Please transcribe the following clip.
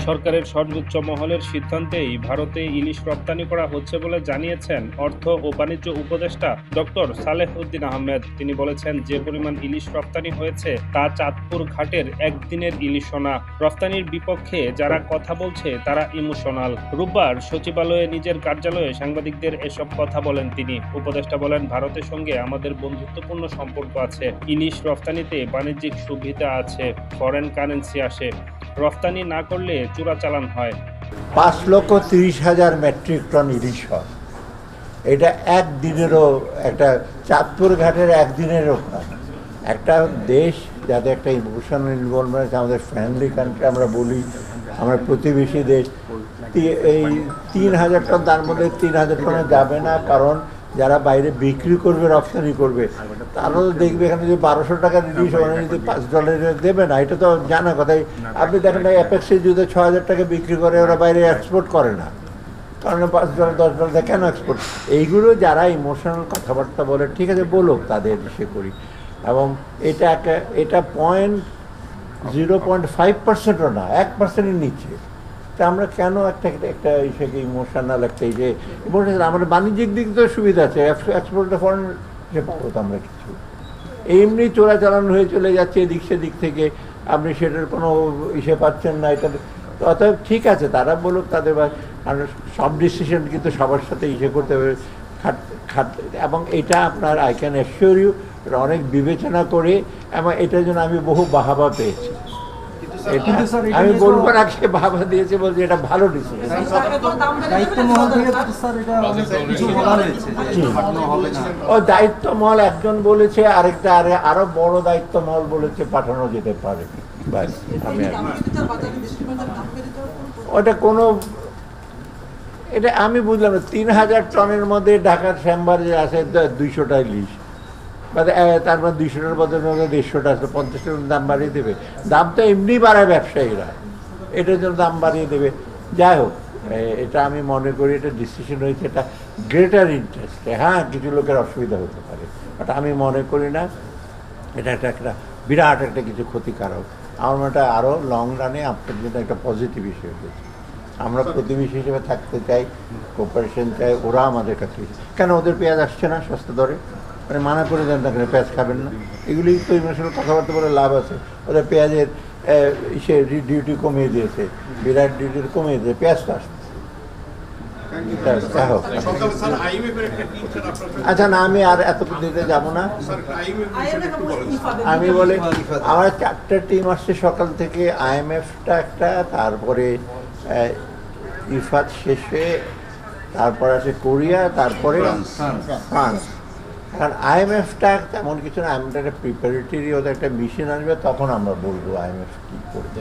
সরকারের সর্বোচ্চ মহলের সিদ্ধান্তেই ভারতে ইলিশ রপ্তানি করা হচ্ছে বলে জানিয়েছেন অর্থ ও বাণিজ্য উপদেষ্টা ডক্টর সালেহ উদ্দিন আহমেদ। তিনি বলেছেন, যে পরিমাণ ইলিশ রপ্তানি হয়েছে তা চাঁদপুর ঘাটের একদিনের ইলিশও না। রপ্তানির বিপক্ষে যারা কথা বলছে তারা ইমোশনাল। রোববার সচিবালয়ে নিজের কার্যালয়ে সাংবাদিকদের এসব কথা বলেন তিনি। উপদেষ্টা বলেন, ভারতের সঙ্গে আমাদের বন্ধুত্বপূর্ণ সম্পর্ক আছে। ইলিশ রপ্তানিতে বাণিজ্যিক সুবিধা আছে, ফরেন কারেন্সি আসে। রফতানি না করলে চোরাচালান হয়। 5,30,000 মেট্রিক টন ইলিশ হয়। এটা একদিনেরও একটা চাঁদপুর ঘাটের একদিনেরও হয়। একটা দেশ যাতে একটা ইমোশনাল ইনভলভমেন্ট আছে, আমাদের ফ্রেন্ডলি কান্ট্রি আমরা বলি, আমরা প্রতিবেশী দেশ, এই 3,000 টন, তার মধ্যে 3,000 টনে যাবে না, কারণ যারা বাইরে বিক্রি করবে, রপ্তানি করবে, তারাও দেখবে এখানে যদি 1200 টাকা ইলিশ ওখানে যদি $5 দেবে না, এটা তো জানা কথাই। আপনি দেখেন না, অ্যাপেক্সে যদি 6,000 টাকা বিক্রি করে, ওরা বাইরে এক্সপোর্ট করে না, কারণ $5 $10 কেন এক্সপোর্ট? এইগুলো যারা ইমোশনাল কথাবার্তা বলে, ঠিক আছে বলুক, তাদের ইসে করি। এবং এটা 0.5%ও না, 1%-এর নিচে। তা আমরা কেন একটা ইসেকে ইমোশনাল একটা ইমোশনাল? আমাদের বাণিজ্যিক দিক তো সুবিধা আছে, এক্সপোর্টে ফরেন পাবো তো আমরা কিছু। এমনি চোরাচালান হয়ে চলে যাচ্ছে এদিক সেদিক থেকে, আপনি সেটার কোনো ইসে পাচ্ছেন না। এটা অতএব ঠিক আছে, তারা বলুক তাদের, সব ডিসিশন কিন্তু সবার সাথে ইসে করতে হবে এবং এটা আপনার আই ক্যান অ্যাসিওর ইউ অনেক বিবেচনা করে, এবং এটার জন্য আমি বহু বাহাবা পেয়েছি। আমি বলবো না সে বাবা দিয়েছে, বলছি এটা ভালো ডিসিশন। ও দায়িত্ব মহল একজন বলেছে, আরেকটা আরো বড় দায়িত্ব মহল বলেছে পাঠানো যেতে পারে। ওটা কোনো, এটা আমি বুঝলাম না। 3,000 টনের মধ্যে ঢাকার শ্যামবাজারে আছে 200টা ইলিশ, তার মানে 200টার বদলে 150টা আসলে 50 টাকার দাম বাড়িয়ে দেবে। দাম তো এমনি বাড়ায় ব্যবসায়ীরা, এটার জন্য দাম বাড়িয়ে দেবে। যাই হোক, এটা আমি মনে করি এটা ডিসিশন হয়েছে, এটা গ্রেটার ইন্টারেস্টে। হ্যাঁ, কিছু লোকের অসুবিধা হতে পারে, বাট আমি মনে করি না এটা একটা বিরাট একটা কিছু ক্ষতিকারক। আমার মনে হয় আরও লং রানে আপনার জন্য একটা পজিটিভ ইস্যু হয়েছে। আমরা প্রতিবেশী হিসেবে থাকতে চাই, কোঅপারেশন চাই, ওরা আমাদের কাছে। কেন ওদের পেঁয়াজ আসছে না সস্তা দরে? মানে মানা করে দেন না, কেন পেঁয়াজ খাবেন না? এগুলি তো ইমোশনাল কথাবার্তা বলে লাভ আছে। ওদের পেঁয়াজের ডিউটি কমিয়ে দিয়েছে, বিরাট ডিউটি কমিয়ে দিয়েছে, পেঁয়াজ তো আসছে। আচ্ছা না, আমি আর এত দিতে যাবো না। আমি বলি আমার 4টা টিম আসছে সকাল থেকে। IMFটা একটা, তারপরে ইফাত শেষে, তারপর আছে কোরিয়া, তারপরে ফ্রান্স। কারণ IMFটা তেমন কিছু না, IMFটা একটা প্রিপারেটরি, ওদের একটা মিশন আসবে, তখন আমরা বলবো IMF কী করবে।